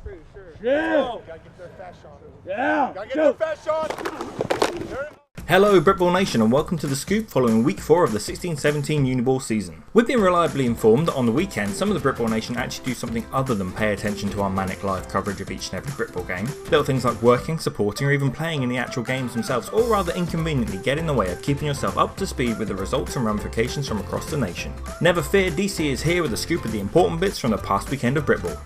Pretty sure. Yeah. Oh, gotta get their fast shot. Yeah. Gotta get their fast shot. Hello Britball Nation and welcome to the scoop following week 4 of the 16-17 Uniball season. We've been reliably informed that on the weekend some of the Britball Nation actually do something other than pay attention to our manic live coverage of each and every Britball game. Little things like working, supporting or even playing in the actual games themselves, or rather inconveniently get in the way of keeping yourself up to speed with the results and ramifications from across the nation. Never fear, DC is here with a scoop of the important bits from the past weekend of Britball.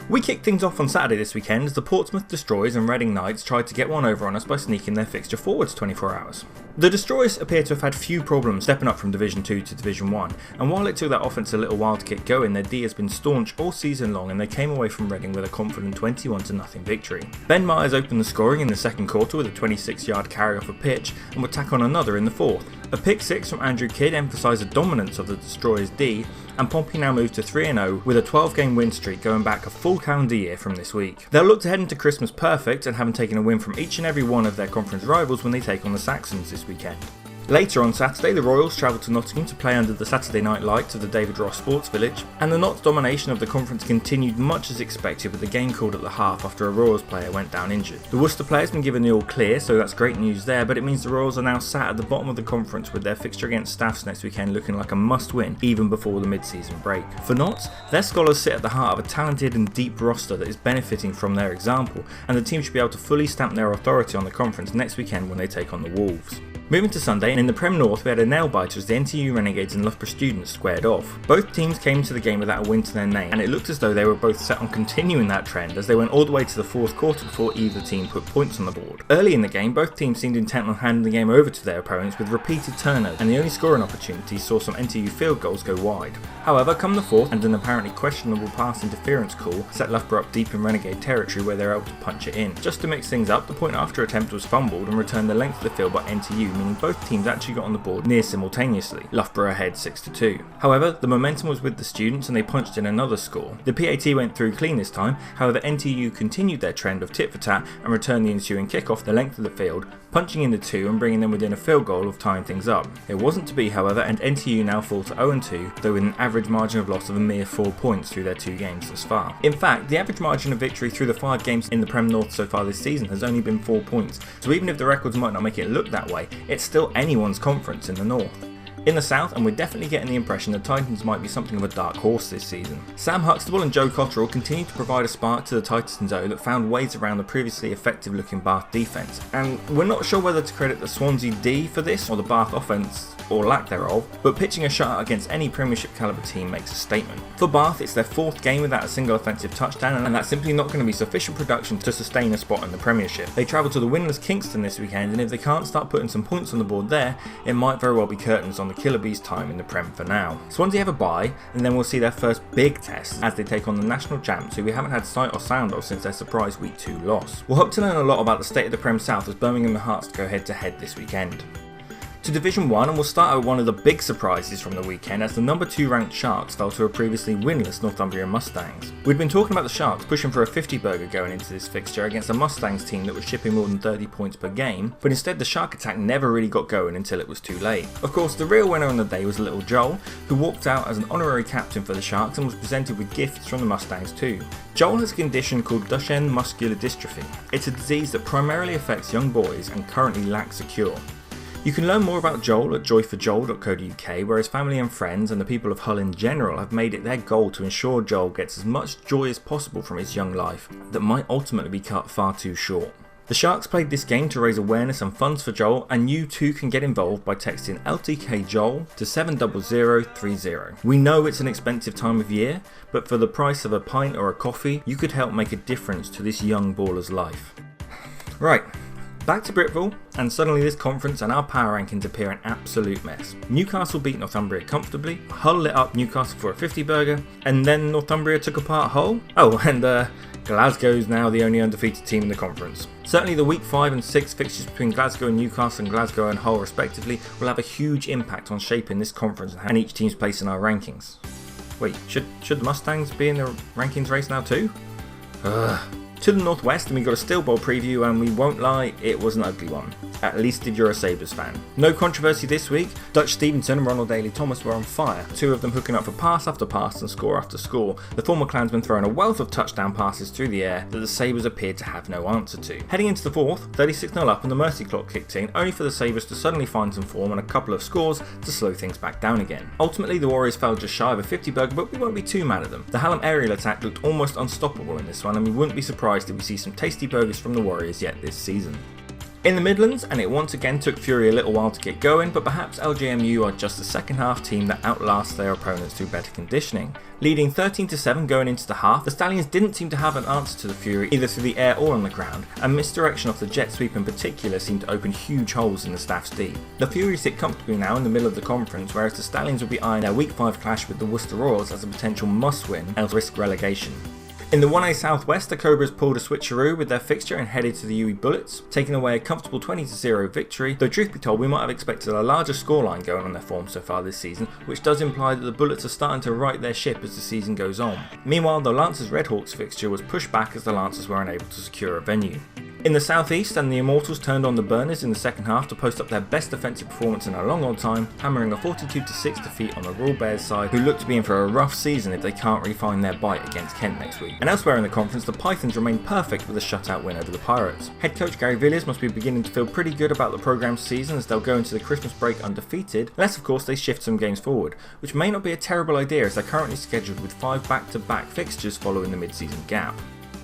We kicked things off on Saturday this weekend as the Portsmouth Destroyers and Reading Knights tried to get one over on us by sneaking their fixture forwards 24 hours. The Destroyers appear to have had few problems stepping up from Division 2 to Division 1, and while it took that offense a little while to get going, their D has been staunch all season long and they came away from Reading with a confident 21-0 victory. Ben Myers opened the scoring in the second quarter with a 26-yard carry off a pitch and would tack on another in the fourth. A pick six from Andrew Kidd emphasised the dominance of the Destroyers D, and Pompey now moves to 3-0 with a 12-game win streak going back a full calendar year from this week. They'll look to head into Christmas perfect and having taken a win from each and every one of their conference rivals when they take on the Saxons this weekend. Later on Saturday, the Royals travelled to Nottingham to play under the Saturday night lights of the David Ross Sports Village, and the Notts' domination of the conference continued much as expected with the game called at the half after a Royals player went down injured. The Worcester player's been given the all clear, so that's great news there, but it means the Royals are now sat at the bottom of the conference with their fixture against Staffs next weekend looking like a must-win even before the mid-season break. For Notts, their scholars sit at the heart of a talented and deep roster that is benefiting from their example, and the team should be able to fully stamp their authority on the conference next weekend when they take on the Wolves. Moving to Sunday, and in the Prem North we had a nailbiter as the NTU Renegades and Loughborough Students squared off. Both teams came to the game without a win to their name, and it looked as though they were both set on continuing that trend as they went all the way to the fourth quarter before either team put points on the board. Early in the game, both teams seemed intent on handing the game over to their opponents with repeated turnovers, and the only scoring opportunities saw some NTU field goals go wide. However, come the fourth, and an apparently questionable pass interference call set Loughborough up deep in Renegade territory where they were able to punch it in. Just to mix things up, the point after attempt was fumbled and returned the length of the field by NTU, meaning both teams actually got on the board near simultaneously, Loughborough ahead 6-2. However, the momentum was with the Students and they punched in another score. The PAT went through clean this time, however NTU continued their trend of tit for tat and returned the ensuing kickoff the length of the field, punching in the two and bringing them within a field goal of tying things up. It wasn't to be however, and NTU now fall to 0-2, though with an average margin of loss of a mere 4 points through their 2 games thus far. In fact, the average margin of victory through the 5 games in the Prem North so far this season has only been 4 points, so even if the records might not make it look that way, it's still anyone's conference in the North. In the South, and we're definitely getting the impression the Titans might be something of a dark horse this season. Sam Huxtable and Joe Cotterill continue to provide a spark to the Titans O that found ways around the previously effective looking Bath defence, and we're not sure whether to credit the Swansea D for this or the Bath offence or lack thereof, but pitching a shutout against any Premiership calibre team makes a statement. For Bath, it's their 4th game without a single offensive touchdown, and that's simply not going to be sufficient production to sustain a spot in the Premiership. They travel to the winless Kingston this weekend, and if they can't start putting some points on the board there, it might very well be curtains on the Killer Bees' time in the Prem for now. Swansea have a bye, and then we'll see their first big test as they take on the national champs who we haven't had sight or sound of since their surprise Week 2 loss. We'll hope to learn a lot about the state of the Prem South as Birmingham and Hearts go head to head this weekend. To Division 1, and we'll start with one of the big surprises from the weekend as the number 2 ranked Sharks fell to a previously winless Northumbria Mustangs. We'd been talking about the Sharks pushing for a 50 burger going into this fixture against a Mustangs team that was shipping more than 30 points per game, but instead the Shark attack never really got going until it was too late. Of course, the real winner on the day was little Joel, who walked out as an honorary captain for the Sharks and was presented with gifts from the Mustangs too. Joel has a condition called Duchenne muscular dystrophy. It's a disease that primarily affects young boys and currently lacks a cure. You can learn more about Joel at joyforjoel.co.uk, where his family and friends and the people of Hull in general have made it their goal to ensure Joel gets as much joy as possible from his young life that might ultimately be cut far too short. The Sharks played this game to raise awareness and funds for Joel, and you too can get involved by texting LTKJoel to 70030. We know it's an expensive time of year, but for the price of a pint or a coffee, you could help make a difference to this young baller's life. Right. Back to Britball, and suddenly this conference and our power rankings appear an absolute mess. Newcastle beat Northumbria comfortably, Hull lit up Newcastle for a 50 burger, and then Northumbria took apart Hull? Oh, and Glasgow's now the only undefeated team in the conference. Certainly the week 5 and 6 fixtures between Glasgow and Newcastle and Glasgow and Hull respectively will have a huge impact on shaping this conference and each team's place in our rankings. Wait, should the Mustangs be in the rankings race now too? To the northwest, and we got a Steel Bowl preview, and we won't lie, it was an ugly one. At least if you're a Sabres fan. No controversy this week. Dutch Stevenson and Ronald Daly-Thomas were on fire, two of them hooking up for pass after pass and score after score, the former Klansman throwing a wealth of touchdown passes through the air that the Sabres appeared to have no answer to. Heading into the fourth, 36-0 up and the mercy clock kicked in, only for the Sabres to suddenly find some form and a couple of scores to slow things back down again. Ultimately, the Warriors fell just shy of a 50 burger, but we won't be too mad at them. The Hallam aerial attack looked almost unstoppable in this one, and we wouldn't be surprised if we see some tasty burgers from the Warriors yet this season. In the Midlands, and it once again took Fury a little while to get going, but perhaps LJMU are just a second half team that outlasts their opponents through better conditioning. Leading 13-7 going into the half, the Stallions didn't seem to have an answer to the Fury either through the air or on the ground, and misdirection off the jet sweep in particular seemed to open huge holes in the staff's D. The Fury sit comfortably now in the middle of the conference, whereas the Stallions will be eyeing their Week 5 clash with the Worcester Royals as a potential must-win, else risk relegation. In the 1A Southwest, the Cobras pulled a switcheroo with their fixture and headed to the UE Bullets, taking away a comfortable 20-0 victory, though truth be told we might have expected a larger scoreline going on their form so far this season, which does imply that the Bullets are starting to right their ship as the season goes on. Meanwhile, the Lancers Redhawks fixture was pushed back as the Lancers were unable to secure a venue. In the southeast, and the Immortals turned on the Burners in the second half to post up their best defensive performance in a long old time, hammering a 42-6 defeat on the Royal Bears side, who look to be in for a rough season if they can't really find their bite against Kent next week. And elsewhere in the conference, the Pythons remain perfect with a shutout win over the Pirates. Head coach Gary Villiers must be beginning to feel pretty good about the programme's season as they'll go into the Christmas break undefeated, unless of course they shift some games forward, which may not be a terrible idea as they're currently scheduled with 5 back-to-back fixtures following the mid-season gap.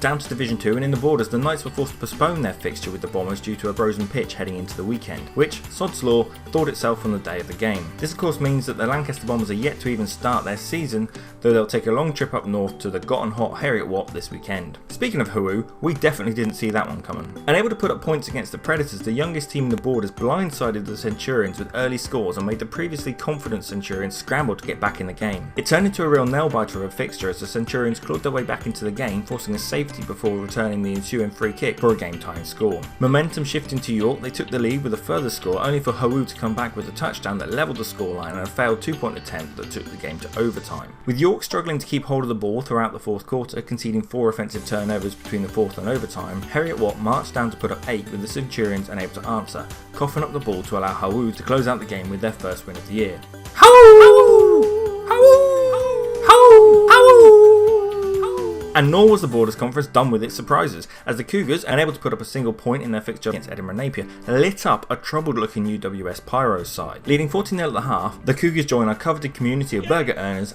Down to Division 2 and in the Borders, the Knights were forced to postpone their fixture with the Bombers due to a frozen pitch heading into the weekend, which, sod's law, thawed itself on the day of the game. This of course means that the Lancaster Bombers are yet to even start their season, though they'll take a long trip up north to the gotten hot Heriot Watt this weekend. Speaking of Hoo, we definitely didn't see that one coming. Unable to put up points against the Predators, the youngest team in the Borders blindsided the Centurions with early scores and made the previously confident Centurions scramble to get back in the game. It turned into a real nail-biter of a fixture as the Centurions clawed their way back into the game, forcing a safety before returning the ensuing free kick for a game-tying score. Momentum shifting to York, they took the lead with a further score, only for Hoo to come back with a touchdown that levelled the scoreline and a failed 2-point attempt that took the game to overtime. With York struggling to keep hold of the ball throughout the fourth quarter, conceding 4 offensive turnovers between the fourth and overtime, Heriot Watt marched down to put up 8 with the Centurions unable to answer, coughing up the ball to allow Hoo to close out the game with their first win of the year. And nor was the Borders Conference done with its surprises, as the Cougars, unable to put up a single point in their fixture against Edinburgh Napier, lit up a troubled-looking UWS Pyros side. Leading 14-0 at the half, the Cougars join our coveted community of burger earners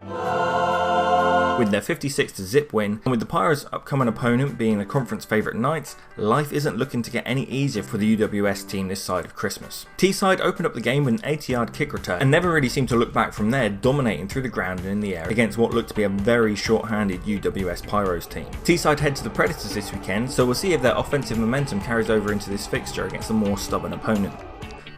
with their 56-0 win, and with the Pyros' upcoming opponent being the conference favourite Knights, life isn't looking to get any easier for the UWS team this side of Christmas. Teesside opened up the game with an 80-yard kick return and never really seemed to look back from there, dominating through the ground and in the air against what looked to be a very short-handed UWS Pyros team. Teesside head to the Predators this weekend, so we'll see if their offensive momentum carries over into this fixture against a more stubborn opponent.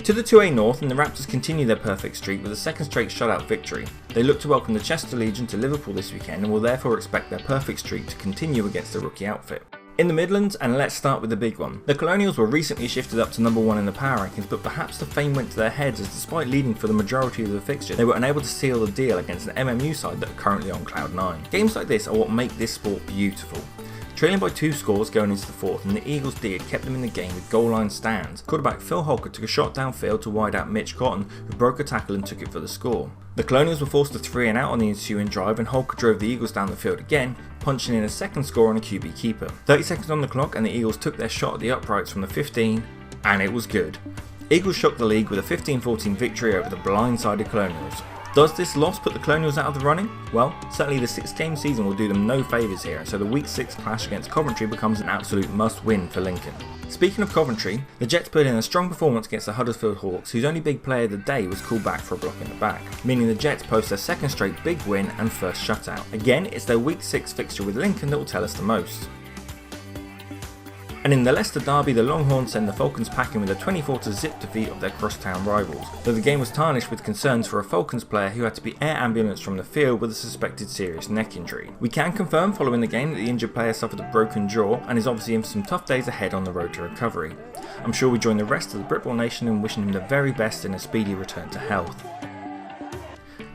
To the 2A North, and the Raptors continue their perfect streak with a second straight shutout victory. They look to welcome the Chester Legion to Liverpool this weekend and will therefore expect their perfect streak to continue against the rookie outfit. In the Midlands, and let's start with the big one. The Colonials were recently shifted up to number 1 in the power rankings, but perhaps the fame went to their heads as despite leading for the majority of the fixture, they were unable to seal the deal against an MMU side that are currently on cloud 9. Games like this are what make this sport beautiful. Trailing by 2 scores going into the fourth, and the Eagles' D had kept them in the game with goal line stands. Quarterback Phil Holker took a shot downfield to wide out Mitch Cotton, who broke a tackle and took it for the score. The Colonials were forced to 3 and out on the ensuing drive, and Holker drove the Eagles down the field again, punching in a second score on a QB keeper. 30 seconds on the clock, and the Eagles took their shot at the uprights from the 15, and it was good. Eagles shook the league with a 15-14 victory over the blindsided Colonials. Does this loss put the Colonials out of the running? Well, certainly the 6-game season will do them no favours here, and so the Week 6 clash against Coventry becomes an absolute must-win for Lincoln. Speaking of Coventry, the Jets put in a strong performance against the Huddersfield Hawks, whose only big player of the day was called back for a block in the back, meaning the Jets post their second straight big win and first shutout. Again, it's their Week 6 fixture with Lincoln that will tell us the most. And in the Leicester Derby, the Longhorns send the Falcons packing with a 24-0 defeat of their crosstown rivals, though the game was tarnished with concerns for a Falcons player who had to be air ambulanced from the field with a suspected serious neck injury. We can confirm following the game that the injured player suffered a broken jaw and is obviously in some tough days ahead on the road to recovery. I'm sure we join the rest of the Britball Nation in wishing him the very best in a speedy return to health.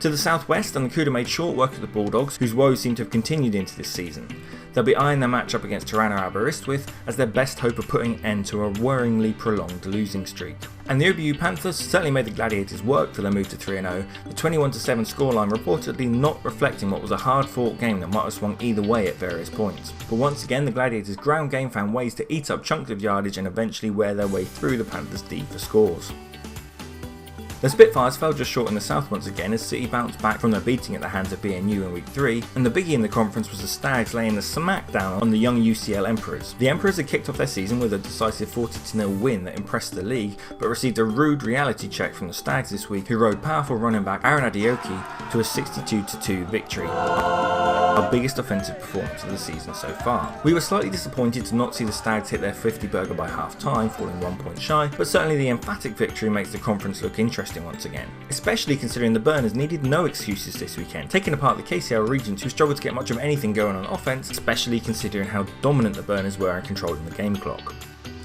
To the southwest, and the Cuda made short work of the Bulldogs, whose woes seem to have continued into this season. They'll be eyeing their matchup against Tirana Aberystwyth as their best hope of putting an end to a worryingly prolonged losing streak. And the OBU Panthers certainly made the Gladiators work for their move to 3-0, the 21-7 scoreline reportedly not reflecting what was a hard-fought game that might have swung either way at various points. But once again, the Gladiators' ground game found ways to eat up chunks of yardage and eventually wear their way through the Panthers' D for scores. The Spitfires fell just short in the south once again as City bounced back from their beating at the hands of BNU in week 3, and the biggie in the conference was the Stags laying the smackdown on the young UCL Emperors. The Emperors had kicked off their season with a decisive 40-0 win that impressed the league, but received a rude reality check from the Stags this week, who rode powerful running back Aaron Adeoke to a 62-2 victory. Our biggest offensive performance of the season so far. We were slightly disappointed to not see the Stags hit their 50 burger by half time, falling 1 point shy, but certainly the emphatic victory makes the conference look interesting once again, especially considering the Burners needed no excuses this weekend, taking apart the KCL Regents who struggled to get much of anything going on offense, especially considering how dominant the Burners were in controlling the game clock.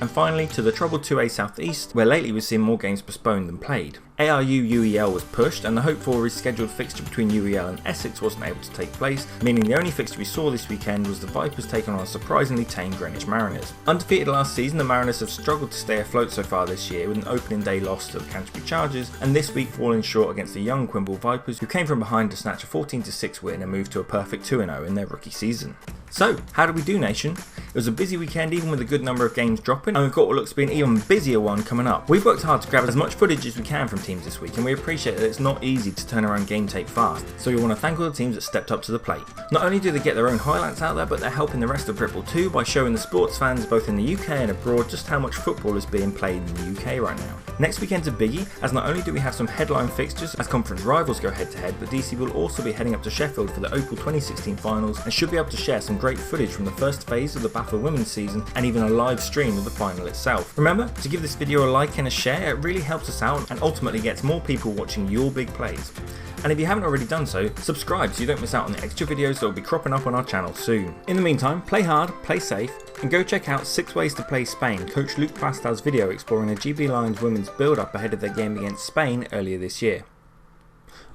And finally, to the troubled 2A South East, where lately we've seen more games postponed than played. ARU UEL was pushed, and the hoped for rescheduled fixture between UEL and Essex wasn't able to take place, meaning the only fixture we saw this weekend was the Vipers taking on a surprisingly tame Greenwich Mariners. Undefeated last season, the Mariners have struggled to stay afloat so far this year, with an opening day loss to the Canterbury Chargers, and this week falling short against the young Quimble Vipers, who came from behind to snatch a 14-6 win and move to a perfect 2-0 in their rookie season. So, how did we do, nation? It was a busy weekend even with a good number of games dropping, and we've got what looks to be an even busier one coming up. We've worked hard to grab as much footage as we can from teams this week, and we appreciate that it's not easy to turn around game tape fast, so we want to thank all the teams that stepped up to the plate. Not only do they get their own highlights out there, but they're helping the rest of Britball too by showing the sports fans both in the UK and abroad just how much football is being played in the UK right now. Next weekend's a biggie, as not only do we have some headline fixtures as conference rivals go head to head, but DC will also be heading up to Sheffield for the Opal 2016 finals and should be able to share some great footage from the first phase of the BAFTA women's season and even a live stream of the final itself. Remember to give this video a like and a share, it really helps us out and ultimately gets more people watching your big plays. And if you haven't already done so, subscribe so you don't miss out on the extra videos that will be cropping up on our channel soon. In the meantime, play hard, play safe, and go check out 6 Ways to Play Spain, Coach Luke Plastow's video exploring the GB Lions women's build-up ahead of their game against Spain earlier this year.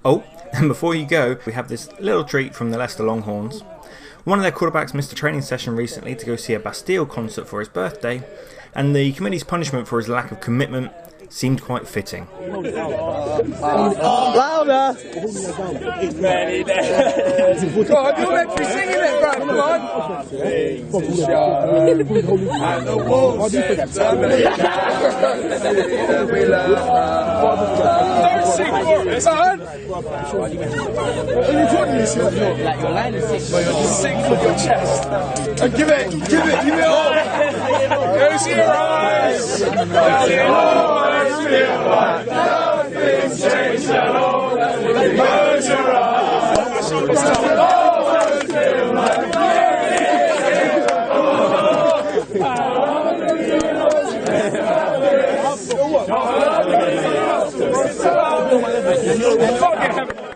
Oh, and before you go, we have this little treat from the Leicester Longhorns. One of their quarterbacks missed a training session recently to go see a Bastille concert for his birthday, and the committee's punishment for his lack of commitment seemed quite fitting. Louder! Many days. Go on, you're meant to be singing it, Brad, come on! And the wolves said, don't sing for it, son! Are you talking this shit? Like your line is sick. Sing with your chest. And give it all! Close your eyes! Close your eyes! Feel like nothing's changed at all. Close your eyes. Always feel like nothing's changed.